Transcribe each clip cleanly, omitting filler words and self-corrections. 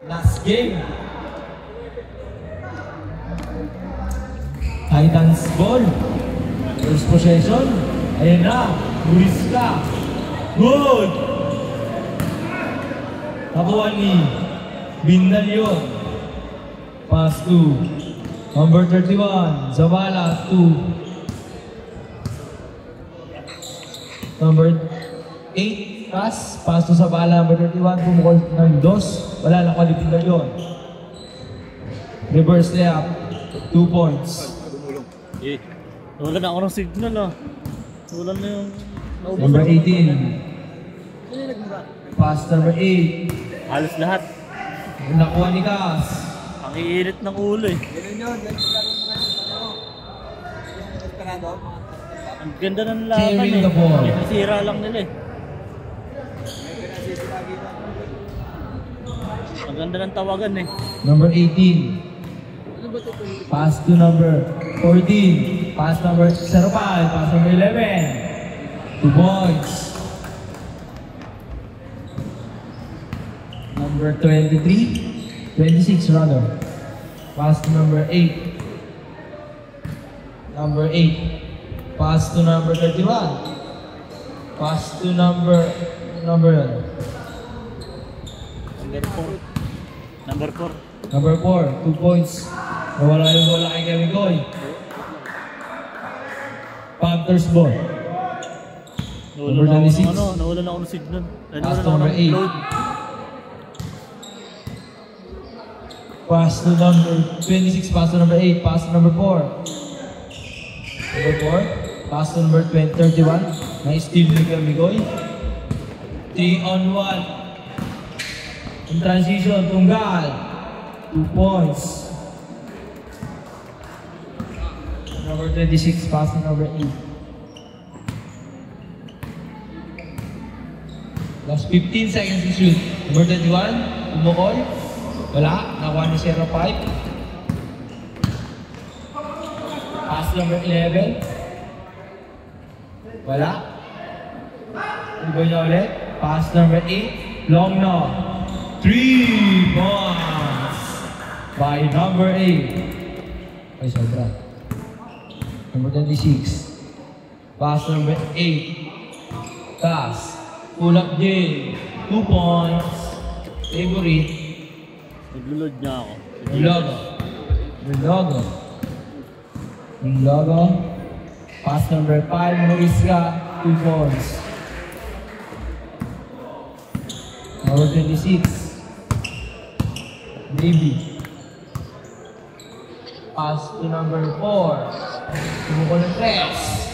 Last game. Titans ball. First possession. Ayan na. Muriska. Good. Nakuha ni Bindalyon. Pass to number 31. Zavala to number 8. Pass to Zavala. Number 31. Pumukol ng dos. Wala na kwalipin na yun. Reverse layup. 2 points. Wala na ako ng signal ah. Wala na yung... Number 18. Pass number 8. Halos lahat. Nakuha ni Cas. Ang iinit ng ulo eh. Ang ganda ng laban eh. Nasira lang nila eh. Ang ganda ng tawagan eh. Number 18. Pass to number 14. Pass number 05. Pass number 11. 2 points. Number 23. 26 rather. Pass to number 8. Number 8. Pass to number 31. Pass to number Number 4. Number 4. Number 4, 2 points. Nawala yung bola kay Kevin Goy. Panthers ball. Number 26. Nawala na ako ng signal. Pass to number 8. Pass to number 26, pass to number 8, pass to number 4. Number 4, pass to number 31. Nice steal ni Kevin Goy. 3-on-1. In transition, Tunggal. 2 points. Number 26, pass to number 8. Last 15 seconds to shoot. Number 21, umukol. Wala, nakuha ni 05. Pass number 11. Wala. Iba niya ulit. Pass number 8. Long no. 3 points by number 8. Ay, sobra. Number 26. Pass number 8. Pass. Pull up game. 2 points. Favorite. Nag-load niya ako. Yung logo. Pass number 5. Muriska. 2 points. Number 26. Baby. Pass to number 4. Tumukol ng press.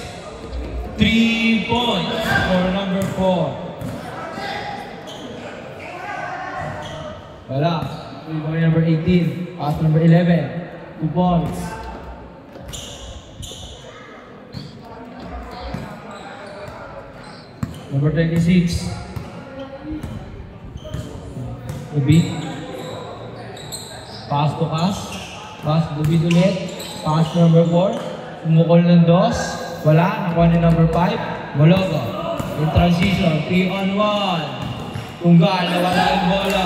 3 points for number 4. Wala. 3 point number 18. Pass number 11. 2 points. Number 26. Baby. Pass to Cas. Pass to David ulit. Pass to number 4. Umukol ng dos. Wala. Nakuha ni number 5. Mologo. In transition. 3-on-1. Tunggal. Nawala yung bola.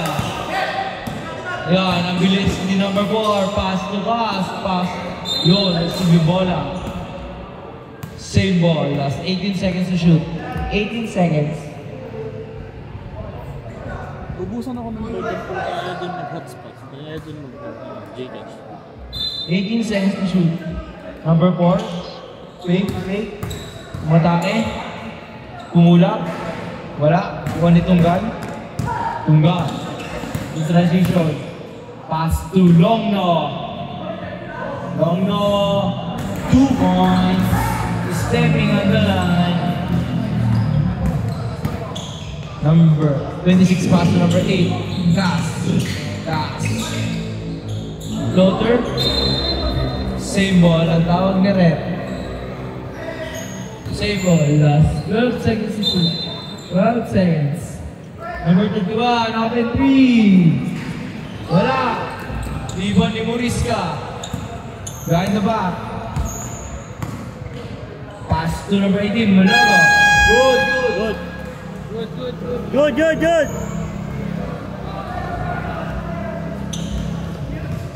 Yan. Ang bilis ni number 4. Pass to Cas. Pass. Yun. Let's see yung bola. Same ball. Last 18 seconds to shoot. 18 seconds. Ubusan ako ng load po kaya dun mag-hotspot. Kaya dun mag-Gcash. 18 seconds to shoot. Number 4. Fake. Umatake. Kumulak. Wala. Kuha ni Tunggal. Tunggal. In transition. Pass to Longno. Longno. 2 points. Stepping on the line. Number 26 pass to number 8. Cas. Floater. Same ball. Ang tawag ni Rep. Same ball. Last 12 seconds to shoot. 12 seconds. Number 31. Open 3. Wala. Ibon ni Muriska. Behind the back. Pass to number 18. Malogo. Good.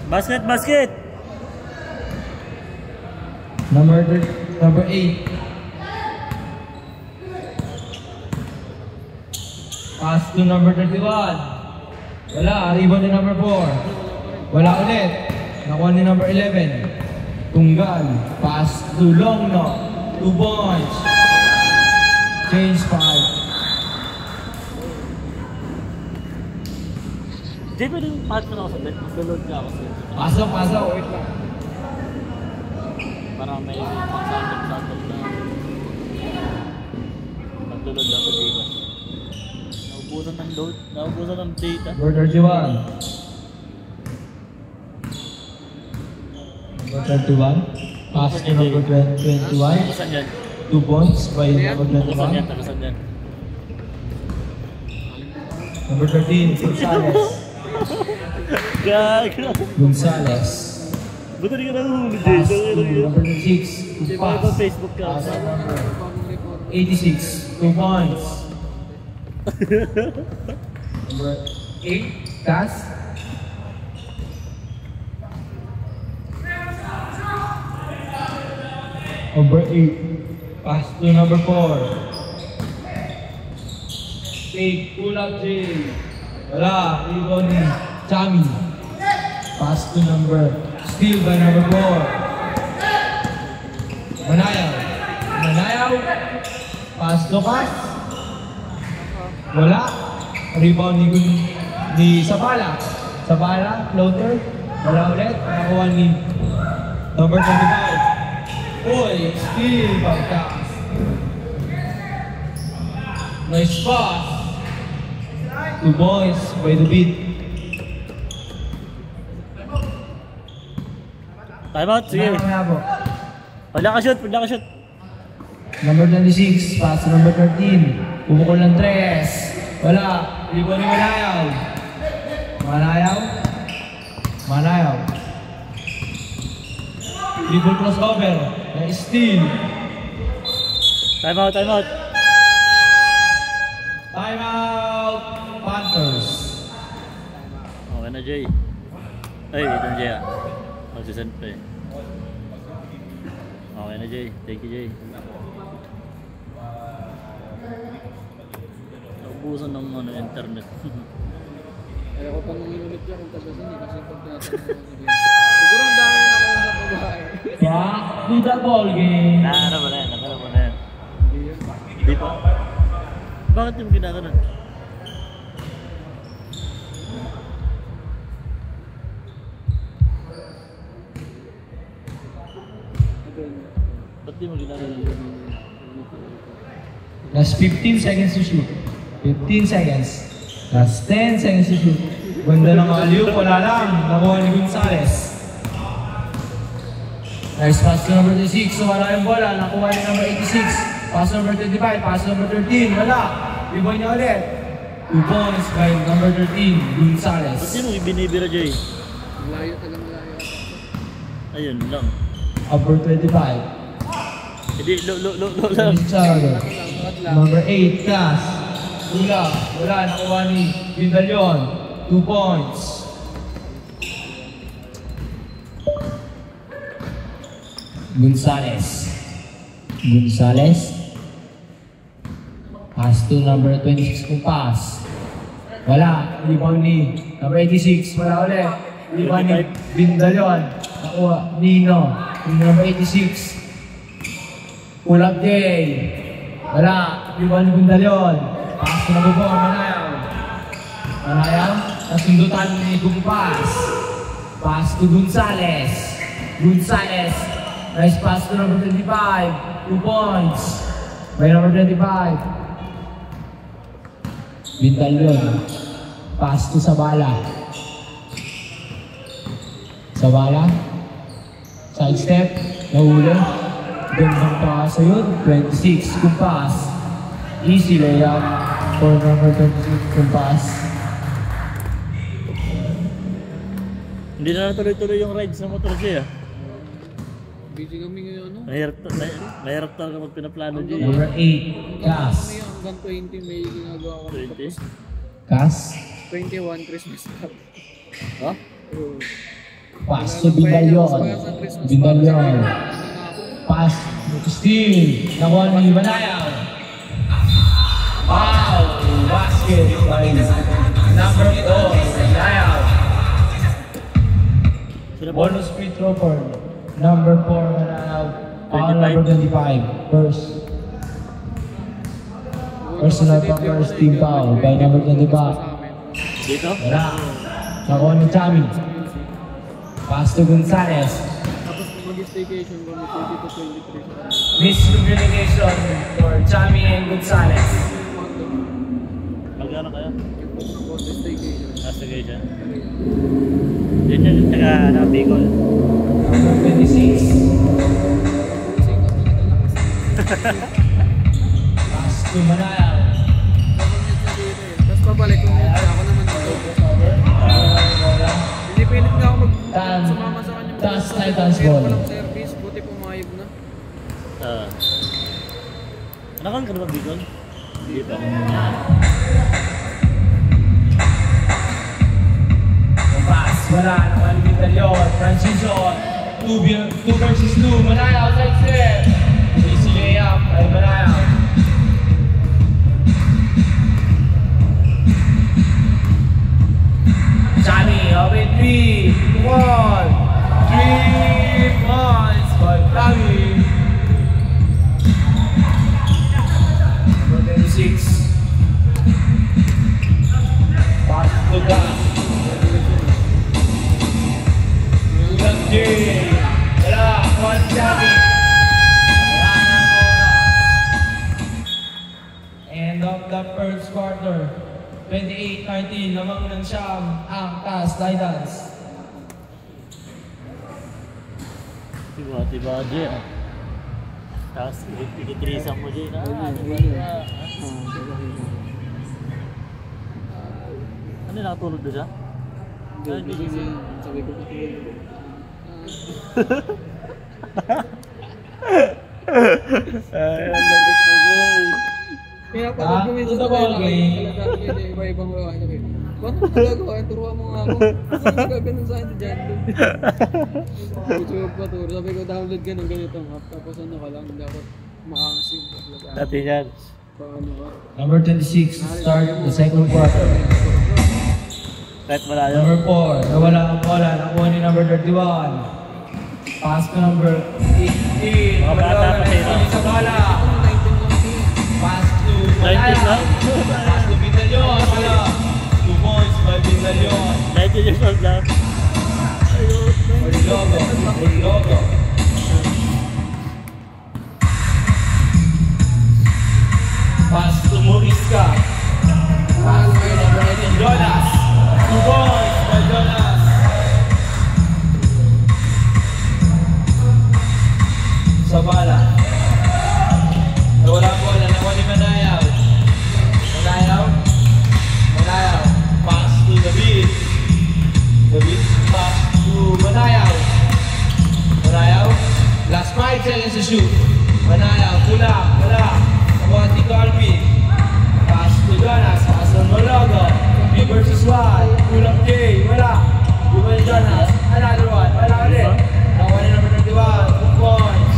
Basket, basket! Number 8. Pass to number 31. Wala, rebound ni number 4. Wala ulit. Nakuha ni number 11. Tunggal. Pass to Longno. 2 points. Change 5. Di ba yung partner ako sa bed? Mag-load ka ako sa bed. Pasok, pasok. Wait lang. Para may pang-sandal na mag-load lang sa Gcash. Naubusan ng load, naubusan ng data. Number 31. Number 31. Pass to number 21. Tagasan yan. 2 points by number Tagasan 21. yan, tagasan yan. Number 13, Gonzales. Gago! Gonzales. Buto di ka nahuhuli, Pass Jay. to number 6. Di 2 ba pass. ito Facebook ka? Pass to number 86. 2 points. Number 8, Cass. Number 8, pass to number 4. Take, pull up, Jay. Wala, rebound ni Chami. Pass to number, steal by number 4. Manayaw. Manayaw. Pass to Cass. Wala. Rebound ni Sabala. Sabala, floater. Wala ulit. Nakuha ni number 25. Uy, steal by Cass. Nice pass. 2 boys by the beat. Time out, sige. Wala ka shoot, wala ka shoot. Number 26, pass to number 13. Pumukol ng 3. Wala. Rebound ni Manayaw. Manayaw. Manayaw. Dribble crossover. Steal. Time out, time out. Time out. Panthers. Okay na, Jay. Ay, ito na, Jay ah. Magsisend pa eh. Okay na, Jay. Thank you, Jay. Naubusan ng internet. Kaya ko pang ulit yan kung tagasan eh, kasi pag tinatanong ko siguro ang dami na ako sa babae. Back to the ball game. Nakara mo na yan, nakara mo na yan. Di pa? Bakit yung ginaganon? Ba't di mo ginaganon? Last 15 seconds to shoot. 15 seconds. Last 10 seconds to shoot. Ganda ng alley-oop, wala lang. Nakuha ni Gonzales. Nice pass to number 26. So wala yung bola. Nakuha ni number 86. Pass number 25. Pass number 13. Wala. Rebound niya ulit. 2 points by number 13, Gonzales. Ba't di mo binibira, Jay? Malayo talaga malayo. Ayun lang. Upper 25. Hindi, lo lang. Charlotte. Angat lang. Number 8, Cass. Wala. Wala. Nakuha ni Vindalion. 2 points. Gonzales. Gonzales. Pass to number 26 kung pass. Wala. Rebound ni number 86. Wala ulit. Rebound ni Vindalion. Nakuha. Nino. Number 86. Pull up J. Wala. Rebound ni Vindalion. Pass to number 4. Manayaw. Manayaw. Nasundutan ni Gumpas. Pass to Gonzales. Gonzales. Nice pass to number 25. 2 points. By number 25. Vindalion. Pass to Sabala. Sabala. Side step. Nahuli. Gandang pass yun. 26. Kumpas. Easy layup for number 26. Kumpas. Hindi na natuloy-tuloy yung rides ng motor, Jay ah. Busy kami ngayon, no? Mahirap talaga pag pinaplano, Jay. Number 8. Cass. Kami hanggang 20 may ginagawa ko. 20? Cass. 21 Christmas party. Ha? Oo. Pass to Bindalyon. Bindalyon. Pass to Steve. Nakuha ni Manayaw. Wow! Basket by number 4, Manayaw. Bonus free throw for number 4, Manayaw. Foul number 25. Personal first team foul by number 25. Dito? Wala. Nakuha ni Chami. Pass to Gonzales. Tapos mag-staycation kami 20 to 23. Miscommunication for Chami and Gonzales. Magkano kaya? About the staycation. Sige siya. Yun yung taga Bicol. Number 26. Pass to Manayaw. Tapos pabalik ko ako naman dito. Pinipilit nga ako sumama sa kanya. Taas Titans Pero ball. walang service, buti pumayag na. Nakon ka na ba Bicol? Hindi pa. Pass, wala. Nakuha ni Bindalyon. Transition. 2 versus 2. Manayaw, outside step. Easy layup by Manayaw. Chami, open 3. 1. 3 points by Chami. Number 26. Pass to Gas. Ulang J. Wala, one Chami. Wala na oras. End of the first quarter. 28-19, lamang ng siyam ang Taas Titans. Tiba-tiba Jay. Tapos ikitrisan mo Jay na. Ano nakatulog na siya? Sabi ko Ay, ang lagos mo Jay. kaya pala gawin sa iba-ibang gawain. Paano nagagawa? Turuan mo nga ako. Ano gaganon sa akin dyan? YouTube pa to. Sabi ko download ka ng ganitong app. Tapos ano ka lang, hindi ako makakasig. Dati yan. Paano ka? Number 26 to start the second quarter. Kahit malayo. Number 4, nawala ang bola. Nakuha ni number 31. Pass to number 18. Mga bata pa sa'yo. Sa bola. 19 lang siya. Pass to 19 lang? Pass to Bindalyon. Wala. 2 points by Bindalyon. 19 years old lang. Orlogo. Orlogo. Pass to Morisca. Pass to number 18. Jonas. 2 points by Jonas. Sa bala. Nawala ang bola. Nakuha ni Manayaw. Manayaw. Manayaw. Pass to David. David. Pass to Manayaw. Manayaw. Last 5 seconds to shoot. Manayaw. Kulang. Wala. Nakuha si Calvin. Pass to Jonas. Pass to Mologo. 3 versus 1. Kulang J. Wala. Iba ni Jonas. Another one. Wala ulit. Nakuha ni number 31. 2 points.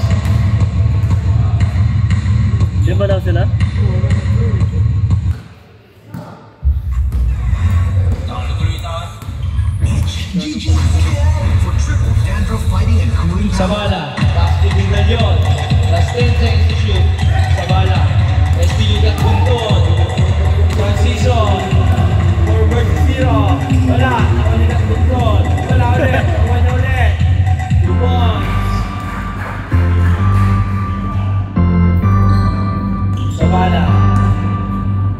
Di ba daw sila? Sabala, pass to Bindalyon. Last 10 seconds to shoot. Sabala, SPU at Bunton. Transition. Forward 0. Wala, nakuha at Bunton. Wala ulit, nakuha na ulit. 2 points. Sabala.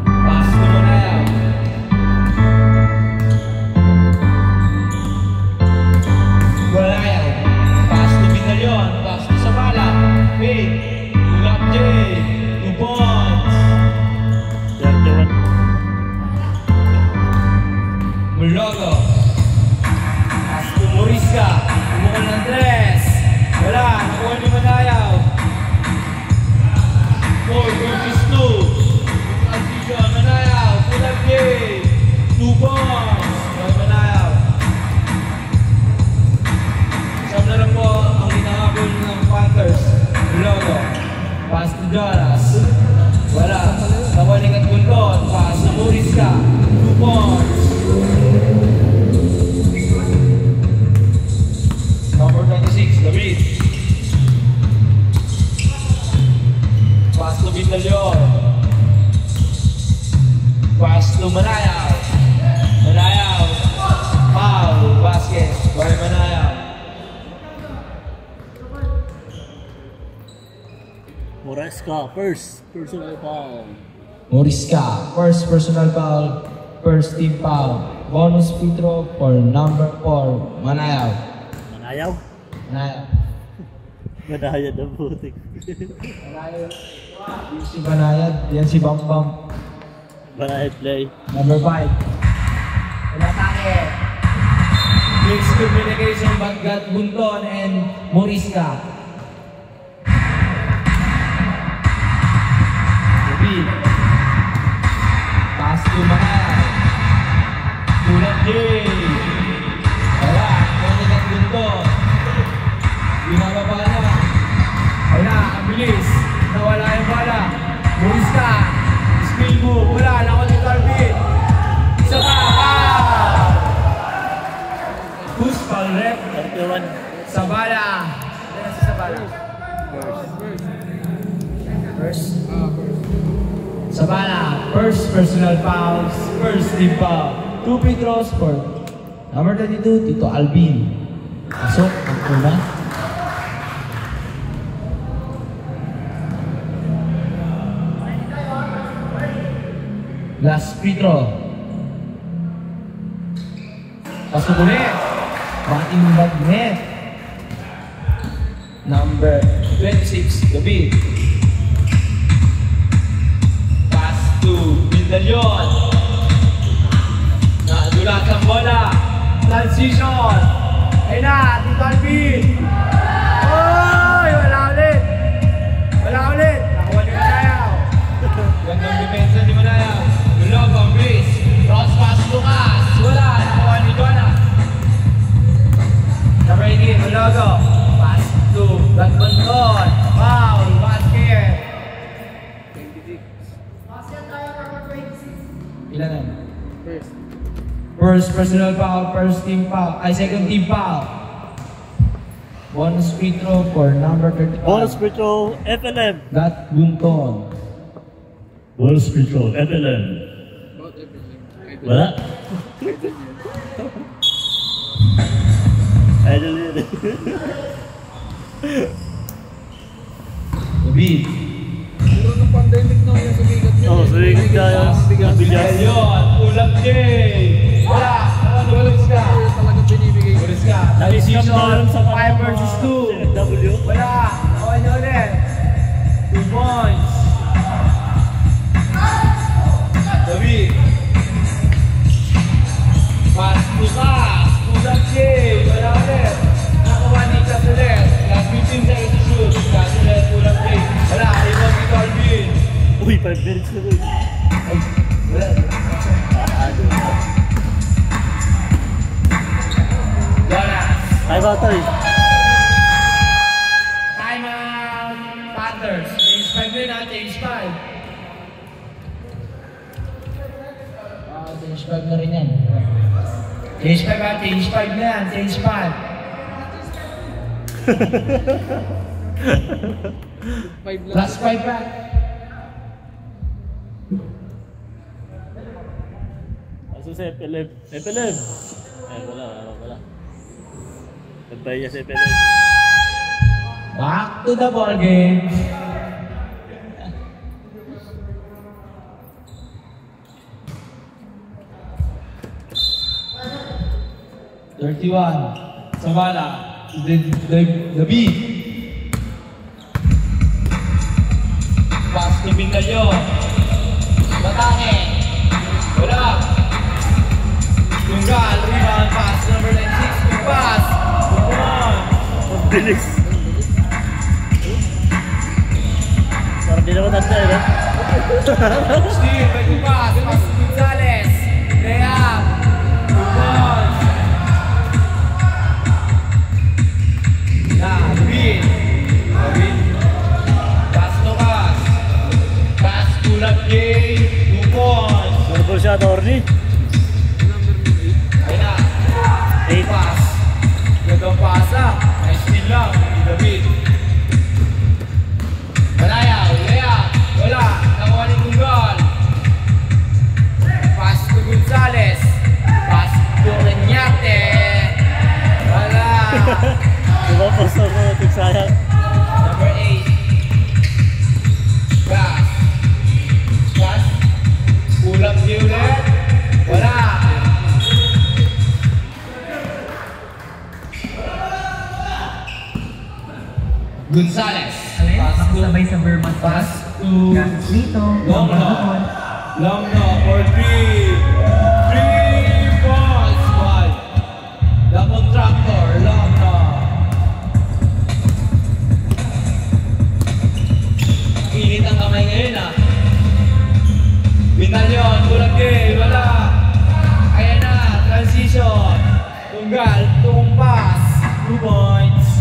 Pass to Manayaw. Manayaw. Pass to Bindalyon. Pass to Sabala. Wait. Ulap J. 2 points. 31. Mulogo. Jonas. Wala. Nawalik at Gundon. Pass na Moriska. 2 points. Number 26, David. Pass to Bindalyon. Pass to Manayaw. Manayaw. Foul. Basket. By Manayaw. Moresca, first personal foul. Moriska. First personal foul. First team foul. Bonus free throw for number 4, Manayaw. Manayaw? Manayaw. Manayad ang putik. Manayaw. Yan si Banayad. Yan si Bam Bam. Manayad play. Number 5. Inatake. Mixed communication Baggat Bunton and Moriska. David. Pass to Manayaw. Tulad J. Wala. Baggat Bunton. Binababa na. Wala. Ang bilis. Nawala yung bala. Moriska. Skill move. Wala. Nakot yung Carvin. Isa pa. Who's foul rep? 31. Sabala. Yan si Sabala. First. Sabala. First personal fouls. First team foul. 2 free throws for number 32, Tito Alvin. Pasok ang una. Last free throw. Pasok ulit. Batting bagnet. Number 26, David. Pass to Bindalyon. Nadulat ang bola. Transition. Ayun na, Tito Alvin. Oy! Wala ulit. Wala ulit. Nakuha ni Manayaw. Gandang depensa ni Manayaw. Dulog ang base. Cross pass Lucas. Wala. Nakuha ni Jonas. Number 18, Dulog. Pass to Gatbunton. Foul. Basket. 26. Ilan na? First personal foul, first team foul, second team foul. Bonus free throw for number 35. Bonus free throw, FLM. Gatbunton. Bonus free throw, FLM. Wala? Idol yun eh. David. Pero nung pandemic na yung sumigat yun. Oo, sumigat ka yun. Bigas. Bigas. Ayun, ulap Jay. Wala. Ulis ka. Talaga binibigay. Ulis ka. Nag-scam na yun sa 5 versus 2. W. Wala. Nakuha niyo ulit. 2 points. David. Pass to Cas. Ulap Jay. Wala ulit. Nakuha ni Cas ulit. Last 15 seconds to shoot. Cas ulit. Ulap Jay. Wala. Ibang ni Calvin. Uy, 5 minutes na rin. Ay. Wala. Jonas. Time out tayo. Time out. Panthers. Change 5 din ha. Change 5. Change 5 na rin yan. Change 5 ha. Change 5 na yan. Change 5. Last 5 pa. Aso sa FLM. FLM! Eh, wala. Nagbaya sa FLM. Back to the ball game. Sabala. The beat. Pass to Bindalyon. Batake. Wala. Tunggal. Rebound pass. Number 96. Quick pass. Ang bilis. Parang di naman tanda eh. Steve, may quick pass. Pass to Gonzales. Layup. Rebound. David. Pass to pass. Gonzales. Pass to Sabay sa Vermont pass to Dito. Long for 3. 3 points. One. The contractor, Long. Init ang kamay ngayon ah. Binalyon, kulang game, wala. Ayan na, transition. Tunggal, tumpas. 2 points.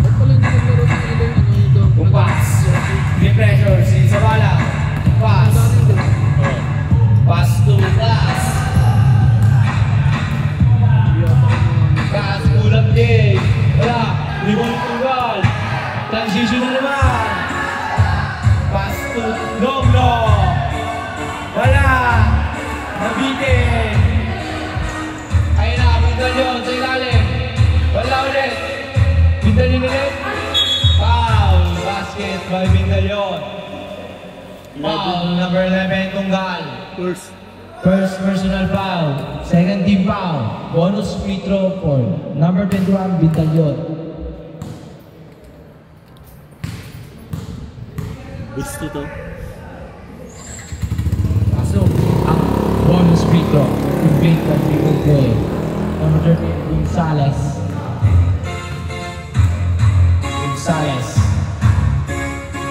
Ba't pala hindi naglaro sa ilo yung ano yung Tumpas. May pressure, si Zabala. Pass. Pass to pass. Pass, kulang game. Wala. Rebound tunggal. Transition na naman. Pass to Longlo. Wala. Nabitin. Ayun na, Bindalyon sa ilalim. Wala ulit. Bindalyon ulit. Foul. Basket by Bindalyon. Foul number 11, Tunggal. First personal foul. Second team foul. Bonus free throw for number 21, Bindalyon. Gusto to. Pasok ang bonus free throw. Invade the triple play. Number 13, Gonzales. Gonzales.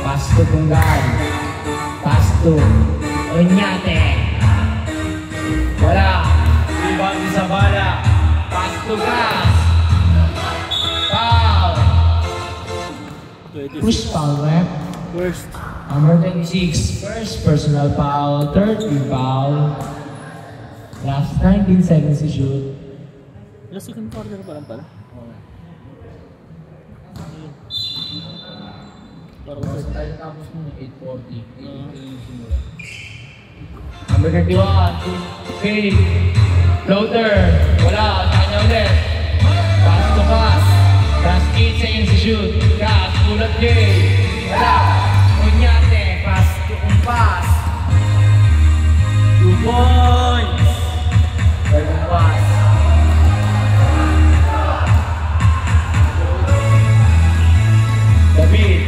Pass to Tunggal. Pass to Oñate. Wala. Rebound ni Zabala. Pass to Gas. Foul. 26. Push foul, rep. First. Number 26, first personal foul, third team foul. Last 19 seconds to shoot. Last second quarter pa lang pala. Parang sa Tayo tapos mo 8:40. Number 31, fake, floater, wala, kanya ulit. Pass to pass, last 8 seconds to shoot. Gas, kulat game, wala. Oñate, pass to pass. 2 points. Bagong pass. David.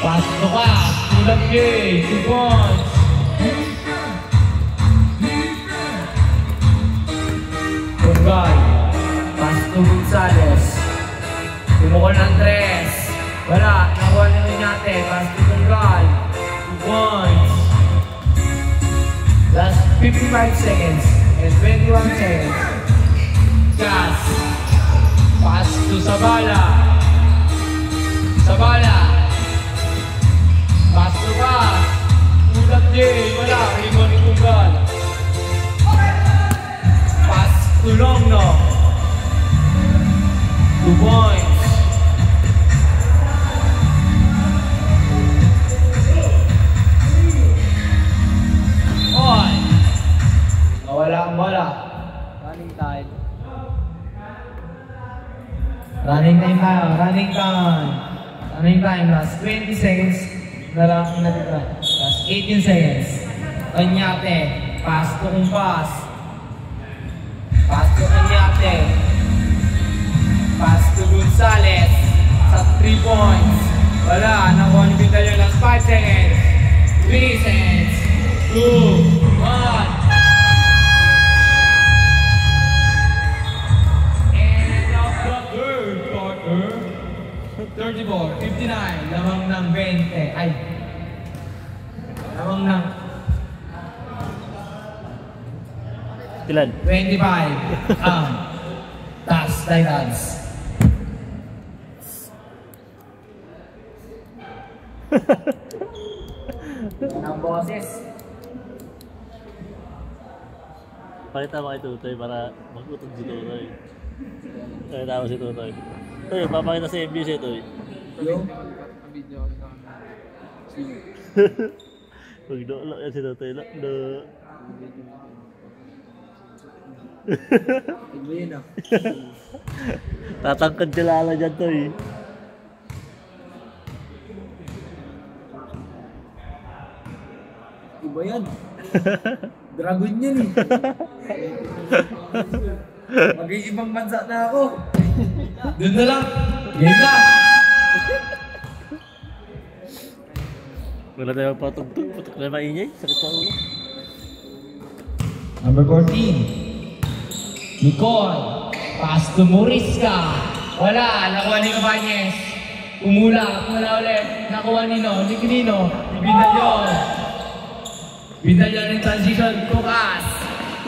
Pass to pass. Kulat game, 2 points. Tunggal. Pass to Gonzales. Tumukol ng 3. Wala. Nakuha na Oñate. Pass to Tunggal. 2 points. Last 55 seconds and 21 seconds. Gas. Pass to Zabala. Pass to pass. Ulat din. Wala. Rebound ni Tunggal. Pass to Longno. 2 points. Nawala ang bola. Running tide. Running time. Last 20 seconds na lang natitira. Last 18 seconds. Oñate. Pass to Umpas. Pass to Oñate. Pass to Gonzales. Sa 3 points. Wala. Nakuha ni Bindalyon. Last 5 seconds. 3 seconds. 2, 1. And of the third quarter, 34-59, lamang ng 20. Ay, lamang ng Ilan? 25 ang Taas Titans. Ang boses. Pakita mo kay Tutoy para mag-utog si Tutoy. Pakita mo si Tutoy. Tutoy, papakita sa MB si Tutoy. Yung video ko sa sino? Magdolo yan si Tutoy. Lakdo. Iba yun ah. Tatangkad si Lala dyan, Toy. Iba yan. Dragon yan eh. Mag-iibang bansa na ako. Doon na lang. Game na. Wala tayo patugtog. Patok na maingay. Sakit sa ulo. Number 14. Nicole. Pass to Moriska. Wala. Nakuha ni Cabañez. Umula. Umula ulit. Nakuha ni Nino. Bindalyon. Bindalyon in transition. Tukas.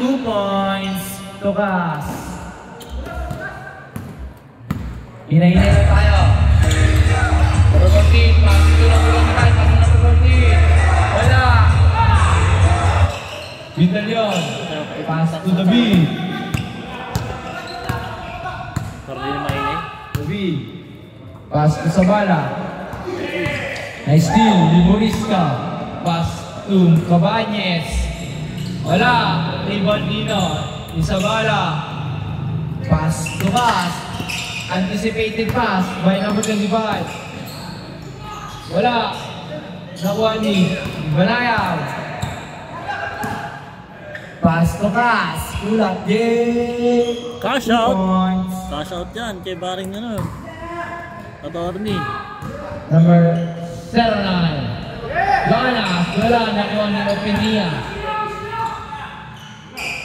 2 points. Tukas. Hinahinay na tayo. Number 14. Pass to number 14. Wala. Bindalyon. Pass to the B. Para din maingay. The B. Pass to Sabala. Nice steal. Limoriska. Pass to Cabañez. Wala. Rebound Nino. Isabala. Pass to Pass. Anticipated pass by number 25. Wala. Nakuha ni Balayaw. Pass to Pass. Kulak. Yay! Cash 2 out. points. Cash out yan. Kay Baring ano. Attorney. Number 09. Jonas. Wala. Nakuha ni Opinia.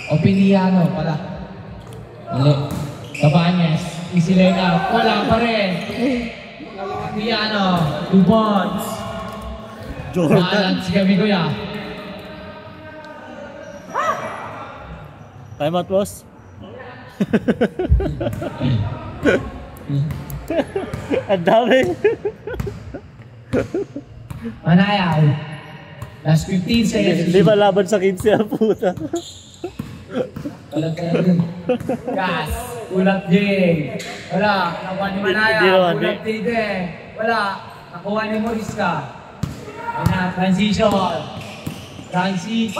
Opiniano pala. Mali. Cabañez. Isilena. Wala pa rin. Opiniano. 2 points. Jordan. Balance kami kuya. Time out, boss. Ang dami. Manayaw. Last 15 seconds. Hindi ba laban sa 15 ang puta? Walang kaya dun. Gas. Ulap J. Wala. Nakuha ni Hindi Manayaw. naman, Ulap J. Wala. Nakuha ni Moriska. Ayun na. Transition. Transition.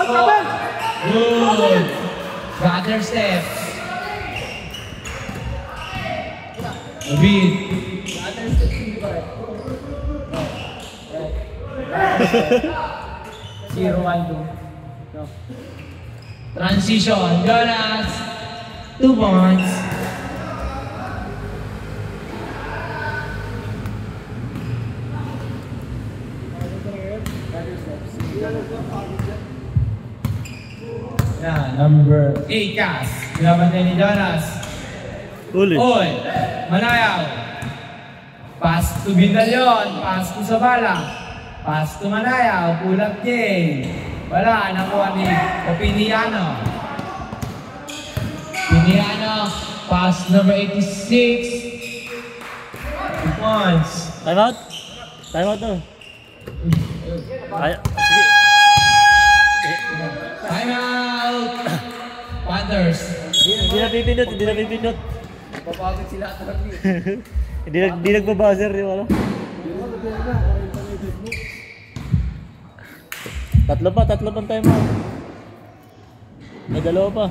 Good. Gather steps. David. Gather steps. Zero, 1, 2. Transition. Jonas. 2 points. Number 8, Cass. Laban din ni Jonas. Uli. Oy. Manayaw. Pass to Bindalyon. Pass to Sabala. Pass to Manayaw. Pull up J. Wala. Nakuha ni Opiniano. Opiniano. Pass number 86. 2 points. Time out. Time out to. Ay, sige. Time out. Panthers. Hindi na pipindot, hindi na pipindot. Papagod sila talaga. Hindi nagbabuzzer yung ano. Tatlo pa time out. May dalawa pa.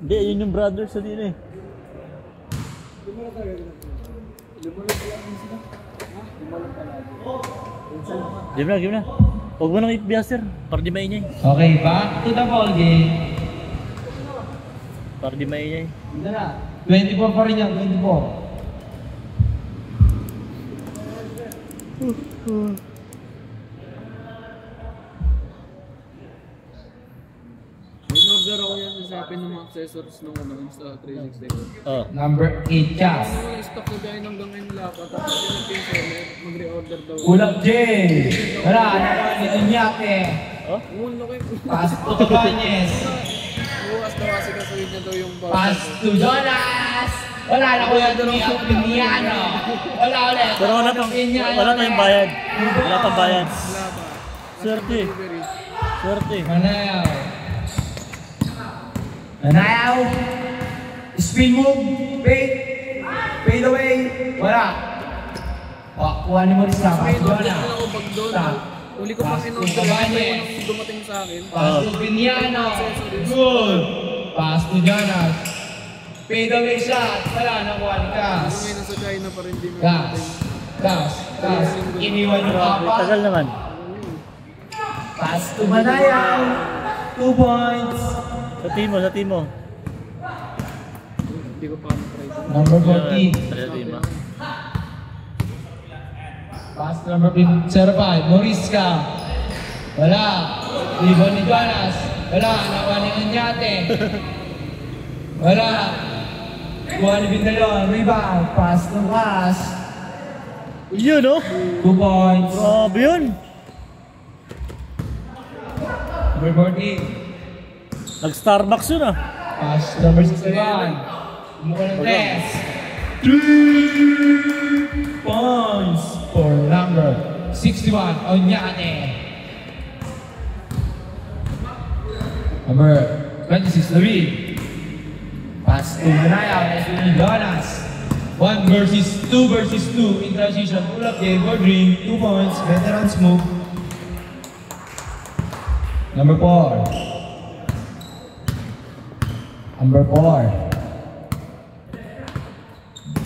Hindi, yun yung brothers sa din eh. Game na. Huwag mo nang i-buzzer, para di maingay. Okay, back to the ball game. Para di maingay. Ito na. 24 pa rin yan, 24. In-order ako yan sa akin ng mga accessories nung ano, sa 360. Oh. Number 8, Cass. Yung stock na dahil hanggang ngayon wala pa. Tapos yung nag-pinseller, mag-re-order daw. Ulap J. Wala, nakuha ni Inyate. Oh? Umulo kayo. Pass to Cabañez. Bukas daw kasi kasuhin niya daw yung Pass to Jonas. Wala, nakuha ni Opiniano. Wala ulit. Pero wala pang bayad. Wala pang bayad. Wala pa. Swerte. Delivery. Swerte. Manayaw. Manayaw. Spin move. Fade away. Wala. Kuha ni Morisa. Pass May to in-order Jonas. na ako pag doon. Stop. Uli ko pang Pass to in-order. Cabañez. May dumating sa akin. Pass to Opiniano. Good. Pass to Jonas. Fade away shot. Wala, nakuha ni Cass. May nasa China pa rin din. Cass. Kas. Iniwan yung apat. Tagal naman. Pass to Manayaw. 2 points. Sa team mo. Hindi ko pa na-try. Number 14. Sa team mo. Pass to number 05. Moriska. Wala. Libon ni Jonas. Wala. Nakuha ni Anyate. Wala. Kuha ni Bindalon. Rebound. Pass to Kas. Yun, no? 2 points. Grabe yun. Number 14. Nag-Starbucks yun, ah. Pass number 61. Mukha ng 3. 3 points for number 61. Onyate. Number 26, David. Pass to Manayaw. Next to Jonas. 1 versus 2 in transition. Pull up game for Green. 2 points. Veterans move. Number 4.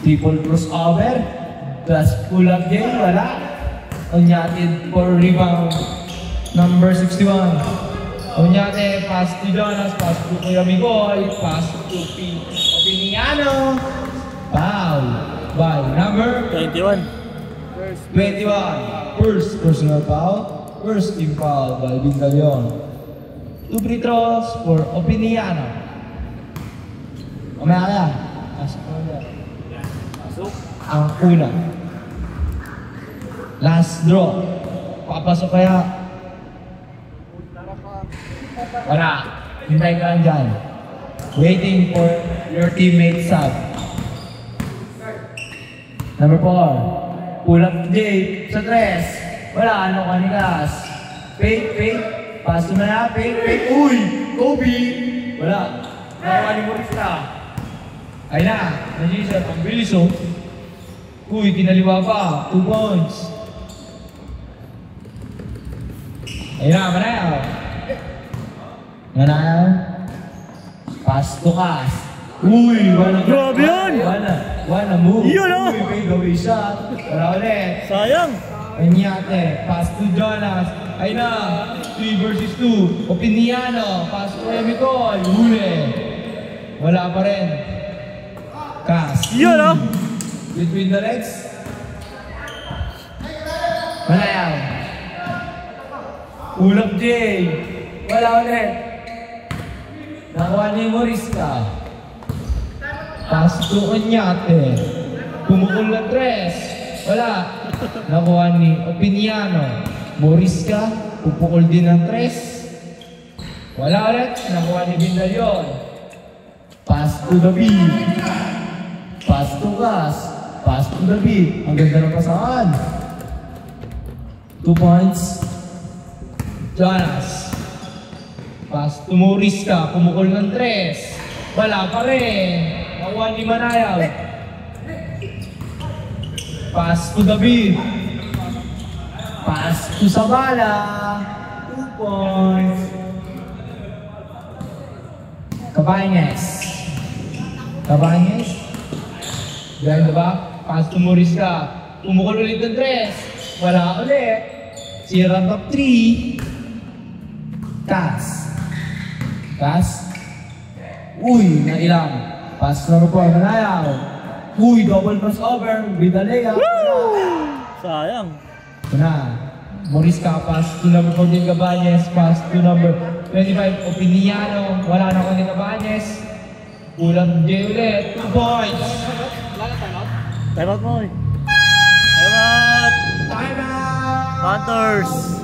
Triple crossover. Plus pull up game. Wala. Onyate for rebound. Number 61. Onyate, pass to Jonas, pass to Kuya Miguel, pass to Opiniano. Foul by number 21. 21. First personal foul. First team foul by Bindalon. 2 free throws for Opiniano. Mamaya kaya. Pasok ang una. Last draw. Papasok kaya. Wala. Hintay ka lang dyan. Waiting for your teammate sub. Number 4. Pull up Jake sa 3. Wala. Ano kanikas? Fake. Pass mo na. Fake. Uy! Kobe! Wala. Nakuha ni Morista. Ay na. Nandiyan ang bilis oh. Uy, tinaliwa pa. 2 points. Ay na, Manayaw. Pass to Kas. Uy, wala. Grabe yun! Wala move. Yun, oh! Uy, fade away shot. Wala ulit. Sayang. Onyate, pass to Jonas. Ay na, 3 versus 2. Opiniano, pass to Emicol. Huli. Wala pa rin. Kas. Yun, oh! Between the legs. Manayaw. Ulap J. Wala ulit. Nakuha ni Moriska. Pass to Onyate. Pumukul na 3. Wala. Nakuha ni Opiniano. Moriska. Pupukul din ng 3. Wala ulit. Nakuha ni Bindalon. Pass to David. Pass to Gas. Pass to David. Ang ganda ng pasahan. 2 points. Jonas. Pass to Moriska. Pumukul ng 3. Wala pa rin. Nakuha ni Manayaw. Pass to David. Pass to Sabala. 2 points. Cabañez. Behind the back. Pass to Moriska. Pumukul ulit ng 3. Wala ulit. Sira top 3. Kas. Uy, nailang. Pass na po ang Manayaw. Uy, double crossover with the layup. Sayang. Na. Moriska, pass to number 14 Cabañez. Pass to number 25 Opiniano. Wala na ko ni Cabañez. Ulang J ulit. 2 points. Time out mo, eh. Time out! Time out! Panthers!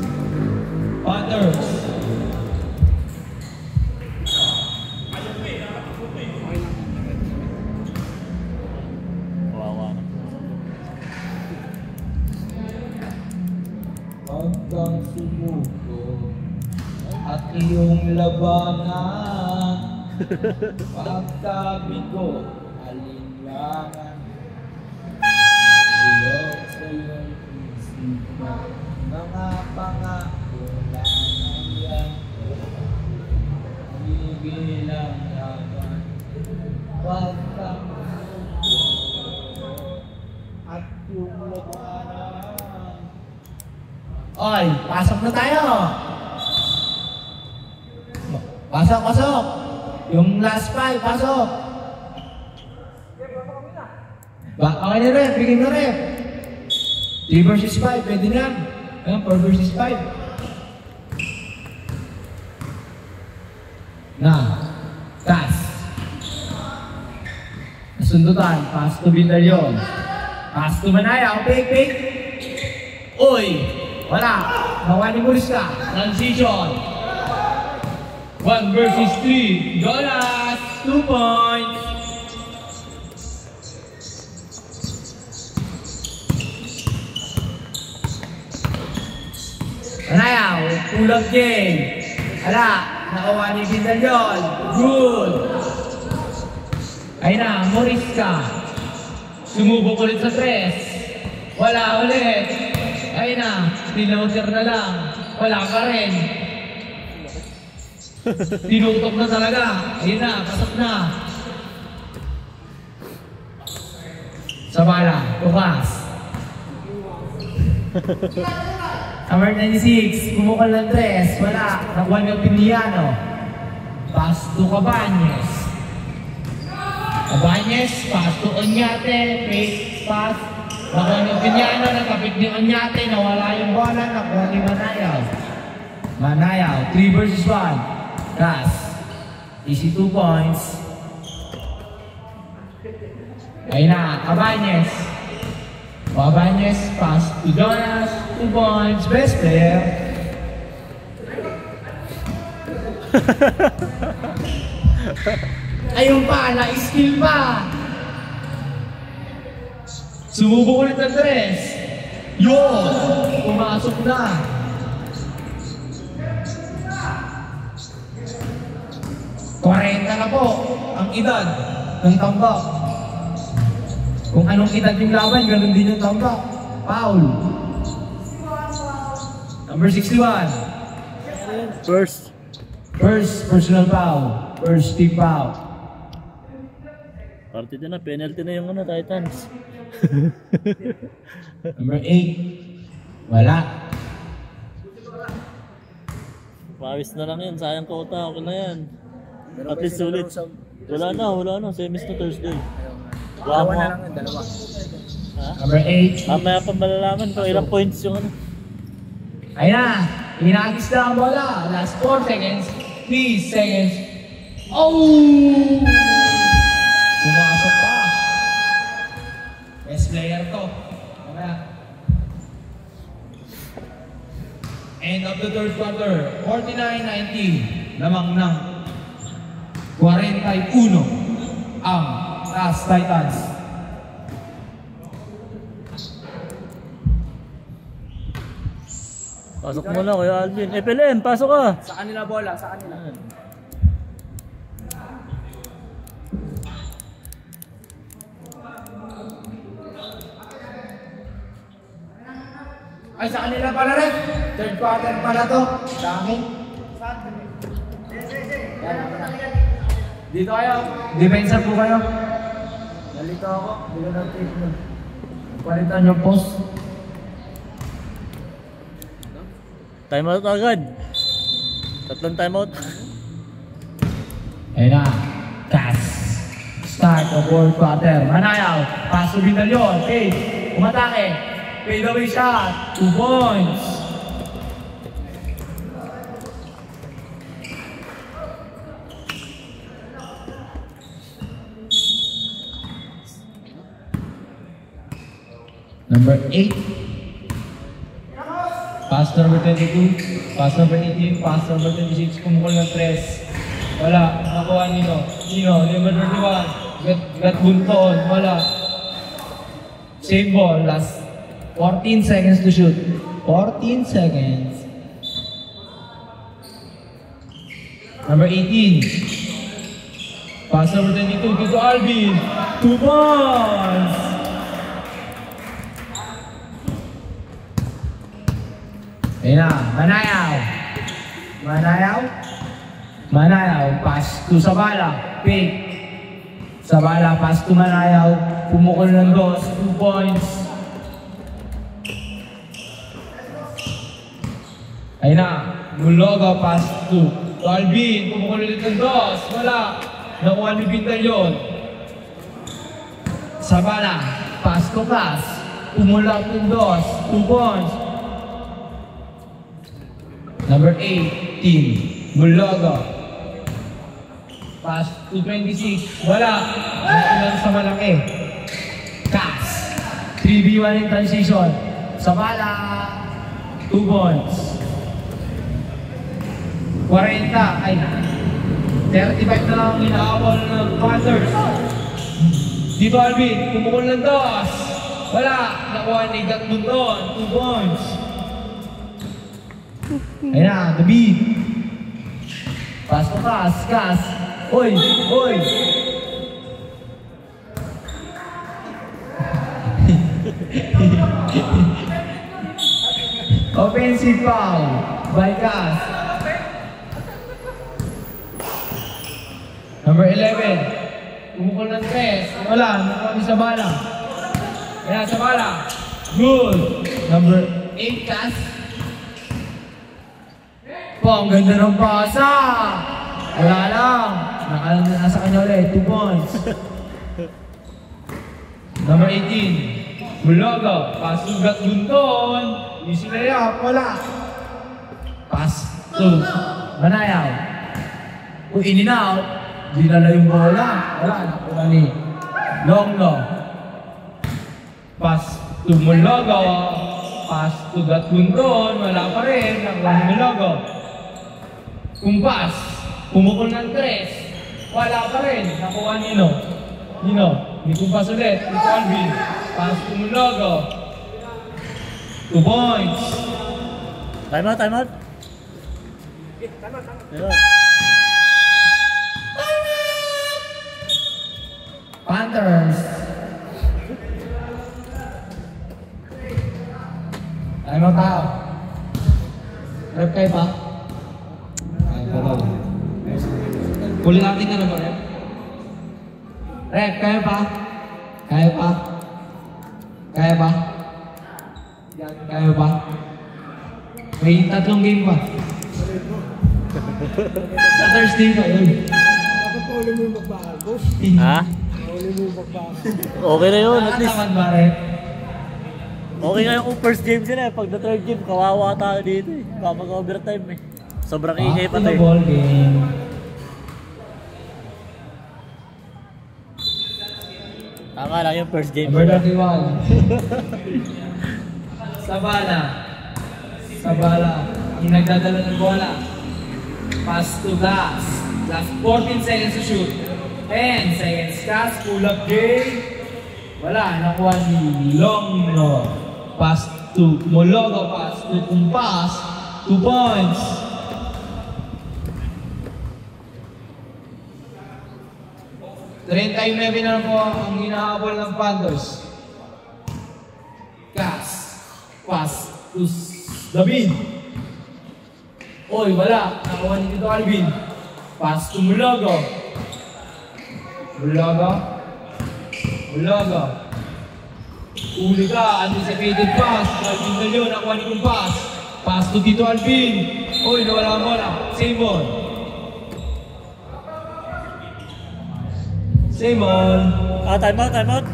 Wawa na. Hanggang sumuko at iyong labanan. Pagkabigo, alinlangan. Bulok sa iyong isipan. Mga pangako lang yan. Bibilang laban. Pagkabigo at yung labanan. Oy, pasok na tayo. Pasok, pasok. Yung last 5, pasok. Okay na rep, bigay na rep. 3 versus 5, pwede na. 4 versus 5. Na, taas. Nasundutan, pass to Vindalyon. Pass to Manaya, pick. Uy, wala. Nawani mo rin ka. Transition. 1 versus 3. Jonas, 2 points. Manayaw, pull-up game. Hala, nakawa ni Vindalyon. Good. Ayun na, Moriska. Sumubok ulit sa 3. Wala ulit. Ayun na, pinoter na lang. Wala ka rin. Tinutok na talaga. Ayun na, pasok na. Sa bala, bukas. Number 96, bumukal ng 3. Wala, nakuha ng Piniano. Pass to Cabañez. Cabañez, pass to Oñate. Fake pass. Nakuha ng Piniano, nakapit ni Oñate. Nawala yung bola, nakuha ni Manayaw. Manayaw, 3 versus 1. Pass. Easy 2 points. Ayun na, Cabañez. Cabañez, pass to Jonas. 2 points, best player. Ayun pa, na-skill pa. Sumubok ulit ng 3. Yun, pumasok na. Na po ang edad ng tambak. Kung anong edad yung laban, ganun din yung tambak. Foul. Number 61. First personal foul. First team foul. Partida na, penalty na yung Titans. Number 8. Wala. Pawis na lang yun, sayang kota, okay na yan. At least sulit. Wala na, semis na Thursday. Dalawa na lang yun, dalawa. Number 8. Mamaya pa malalaman kung ilang points yung Ayun na, hinagis na ang bola. Last 4 seconds. 3 seconds. Oh! Pumasok pa. Best player to. Mamaya. End of the third quarter. 49-19. Lamang ng 41 ang Taas Titans. Pasok mo na, Kuya Alvin. FLM, pasok ka! Sa kanila bola, sa kanila. Ay, sa kanila pala rin. Third quarter pala to. Sa akin. Dito kayo. Depensa po kayo. Nalito ako. Hindi ko na-take mo. Palitan yung post. Time out agad. Tatlong time out. Ayun na. Cass. Start of fourth quarter. Manayaw. Paso Vindalyon. Okay. Umatake. Fade away shot. 2 points. Number 8. Pass number 22. Pass number 18. Pass number 26. Kumukul ng 3. Wala. Nakuha nino. Number 31. Gat bunton. Wala. Same ball. Last 14 seconds to shoot. 14 seconds. Number 18. Pass number 22. Dito Alvin. 2 points. Ayun na. Manayaw. Pass to Sabala. Pick. Sabala. Pass to Manayaw. Pumukul ng 2. 2 points. Ayun na. Mulogo, pass to Alvin. Pumukulo ulit ng dos. Wala. Nakuha ni Pintalyon. Sabala. Pass to Cas. Pumulak ng dos. 2 points. Number 18. Mulogo. Pass to 26. Wala. Nakuha sa malaki. Cas. 3v1 in transition. Sabala. 2 points. 40. Ay, 35 na lang ang inaabol ng Panthers. Dito Alvin, pumukul ng dos. Wala. Nakuha ni Gatmunton. 2 points. Ayun na, David. Pass to Cas. Cas. Oy, oy. Offensive foul by Cas. Number 11. Pumukul ng 3. Wala. Nakuha ni Sabala. Ayan, Sabala. Good. Number 8, Cas. Ang ganda ng pasa. Wala lang. Nasa kanya ulit. 2 points. Number 18. Mulogo. Pasugat Bunton. Easy layup. Wala. Pass to Manayaw. Kung in and out, dinala yung bola. Wala. Nakuha ni Longlo. Pass to Mulogo. Pass to Gatbunton. Wala pa rin. Nakuha ni Mulogo. Kumpas. Pumukul ng 3. Wala pa rin. Nakuha ni Nino. May kumpas ulit. Ito Alvin. Pass to Mulogo. 2 points. Time out, time out. Panthers. Time out tao. Rep kayo pa? Huli natin ka na ba, Rep? Rep, kaya pa? Kaya pa? Kaya pa? Kaya pa? May 3 game pa. Sa Thursday pa yun. Dapat pa ulit mo yung magbago. Ha? Ulit mo yung magbago. Okay na yun, at least. Naman ba, Rep? Okay nga yung first game sila eh. Pag na third game, kawawa tayo dito eh. Kapag overtime eh. Sobrang ingay pa tayo. Ball game. Tama lang yung first game. Number 31. Sabala. Sabala. Yung nagdadala ng bola. Pass to Gas. Last 14 seconds to shoot. 10 seconds. Gas. Pull up game. Wala. Nakuha ni Longno. Pass to Mulogo. Pass to Kumpas. 2 points. Yung 9 na po ang hinahabol ng Panthers. Gas. Pass to David. Oy, wala. Nakuha ni Tito Alvin. Pass to Mulogo. Mulogo. Mulogo. Uli ka. Anticipated pass. Alvin na yun. Nakuha ni Kumpas. Pass to Tito Alvin. Oy, nawala ang bola. Same ball. Simon! Time out, time out!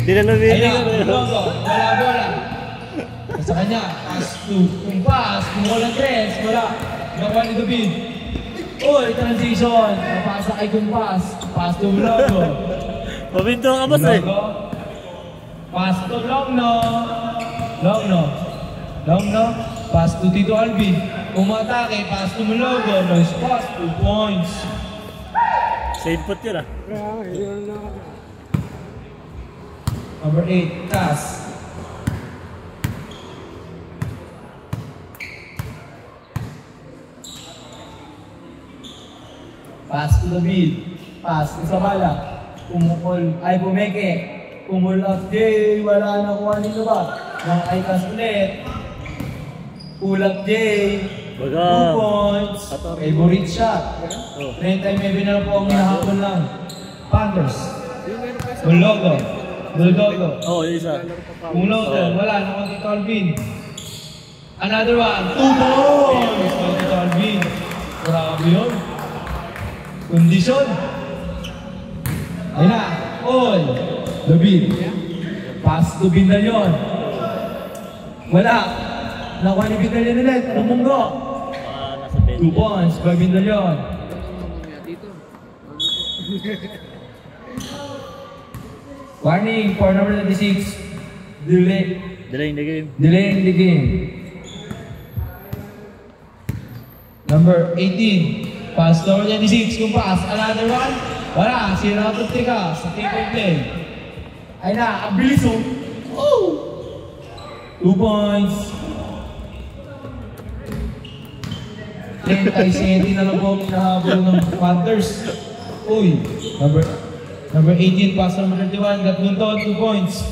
Di na lumilig. Ayan, Mulogo. Wala bola. Sa kanya, pass to Kumpas. Kumuha ng 3. Wala. Nakuha ni David. Uy, transition. Napasa kay Kumpas. Pass to Mulogo. Paminto ka boss eh. Mulogo. Pass to Longno. Longno. Longno. Pass to Tito Alvin. Umatake. Pass to Mulogo. Nice pass. 2 points. Save put yun ah. Kaya, yun na. Number 8, Cas. Pass to David. Pass to Sabala. Pumukol. Ay, pumeke. Pumulak Jay. Wala na kuha nito ba? Nang ay Cas ulit. Pulak Jay. 2 Baga. points. Favorite shot. 30 maybe na po ang hinahabol ng Panthers. Mulogo. Buldogo. Oo, yung isa. Umulogo. Wala. Nakuha Tito Alvin. Another one. 2 points. Nakuha Tito Alvin. Grabe yun. Kondisyon. Ayun na. All. David. Pass to Bindalyon. Wala. Nakuha ni Bindalyon ulit. Umunggo. Nasa 2 points by Bindalyon. Dito. Warning for number 26. Delaying the game. Delaying the game. Number 18. Pass number 26. Kung pass. Another one. Wala. Sinatot ka sa take of play. Ay na. Ang bilis oh. Oh! 2 points. 37 na lang po ang nahabol ng Panthers. Uy. Number 18. Pass number 31. Got Gunton. 2 points.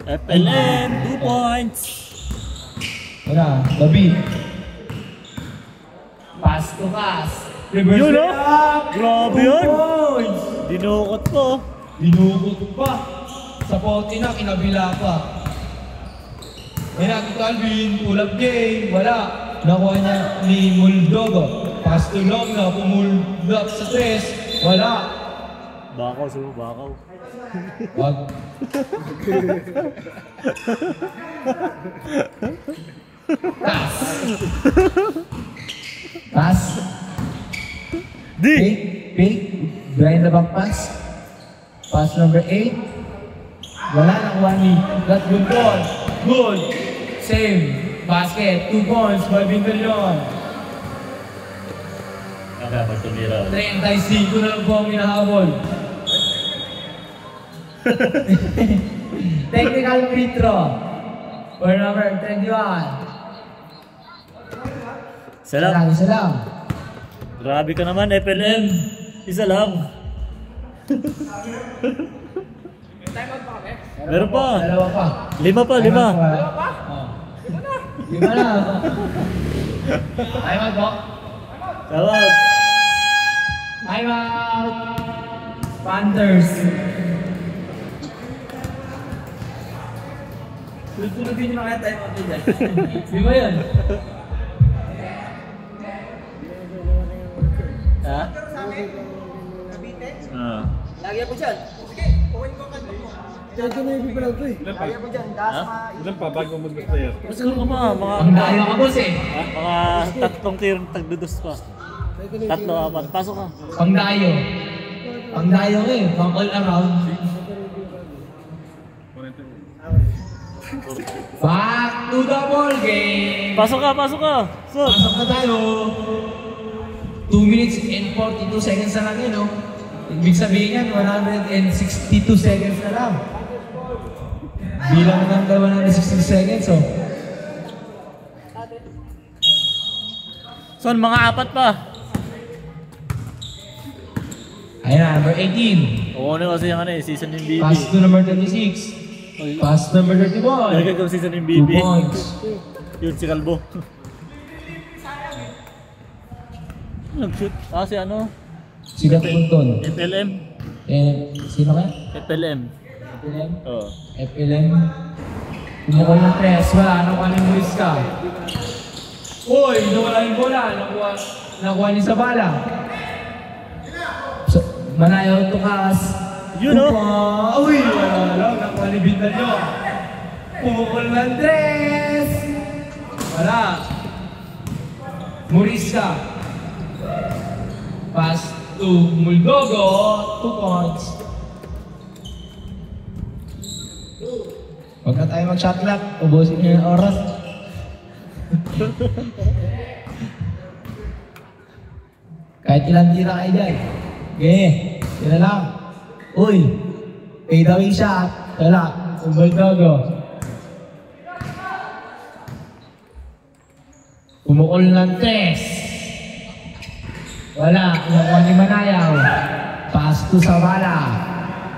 FLM, 2 points. Wala, David. Pass to pass. Reverse Yun, it oh. up. Grabe 2 yun. points. Dinukot ko. Dinukot pa. Sa pote na, kinabila pa. May nakita Alvin, pull up game. Wala. Nakuha niya ni Muldogo. Pass to long na, pumull up sa 3. Wala. Bakaw, sumo, bakaw. Wag. Pass. Pass. Di! Pick. Behind the back pass. Pass number 8. Wala nakuha ni Gat Gunton. Good. Same. Basket. 2 points by Bindalyon. Dapat tumira. 35 na lang po ang hinahabol. Technical free throw. For number 21. Salam. Isa lang. Grabe ka naman, FLM. Isa lang. Meron pa. Dalawa pa. 5 pa, 5. Dalawa pa? Oh. 5 na. Time out po. Tawag. Time out. Panthers. Tulutulugin nyo na kaya time out dyan. Di ba yun? Ha? Lagi ako dyan. Sige, kuhin ko kan mo. Diyan na yung pala ito eh. Lagi ako dyan. Das Ha? Ilan pa bago mag-player? Mas ano ka ba? Ang dayo ka boss eh. Mga tatlong tier tagdudos pa. 3, 4. Pasok ka. Pangdayo. Pangdayo ka eh. Pang all around. Back to the ball game. Pasok ka, pasok ka. So, Pasok na tayo. 2 minutes and 42 seconds na lang yun, no? Ibig sabihin yan, 162 seconds na lang. Bilang ng 160 seconds, oh. Son, mga 4 pa. Ayan na, number 18. Oo na kasi yung ano eh, season ng BB. Pass to number 26. Pass number 31. Nalagay ko season ng 2 BB. points. Yun, si Kalbo. Nag-shoot. Ah, si ano? Sigat Punton. FLM. Sino ka? FLM. FLM? Oo. FLM. Kumukha ng 3. Wala, nakuha ni Muris ka. Uy, nawala yung bola. Nakuha ni Zabala. So, Manayaw tukas. Yun, oh. Uy, wala lang. Nakuha ni Bindalyon. Pumukol ng 3. Wala. Muris ka. Pass to Muldogo. 2 points. Huwag na tayo mag-shot clock. Ubusin niyo yung oras. Kahit ilang tira kayo dyan. Okay, tira lang. Uy, fade away shot. Wala, Muldogo. Pumukol ng 3. Wala, nakuha ni Manayaw. Pass to Zabala.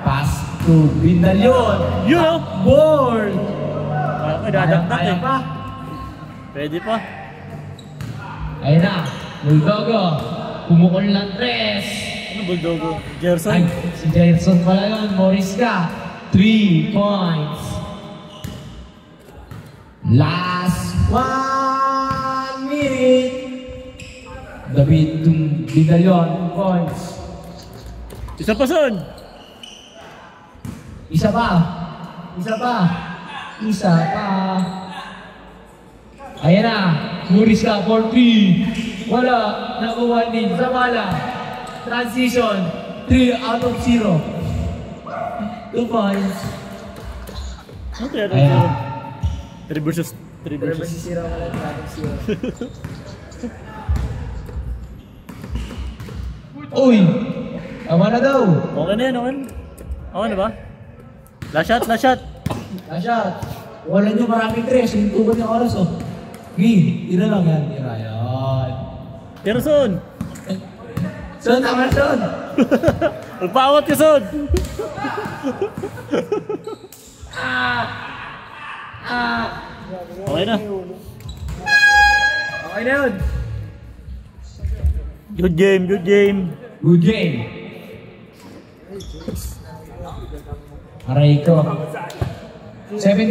Pass to Bindalyon. Yun, oh. Board! Ay, dadagdag Kaya eh. pa. Pwede pa. Ayun na, Muldogo. Pumukol ng 3. Ano, Buldogo? Ay, Gerson? Si Jason pala yun. Morris ka. 3 points. Last 1 minute. David Bidalyon, 2 points. Isa pa, son! Isa pa. Isa pa. Isa pa. Ayan na. Morris ka, 4-3. Wala. Nakuha din. Samala. Transition. 3 out of 0. 2 points. Ano kaya ito? Ayan. 3 versus. Sira mo lang natin siya. Uy! Tama na daw. Okay na yan, okay na. Okay na ba? Last shot, last shot. Asya, wala nyo maraming tres. Yung tugon yung oras, oh. Gi, tira lang yan. Tira yan. Pero son! Son, tama na, son. Magpaawat ka, son! Okay na. Okay na yun. Good game, good game. Good game. Aray ko. 7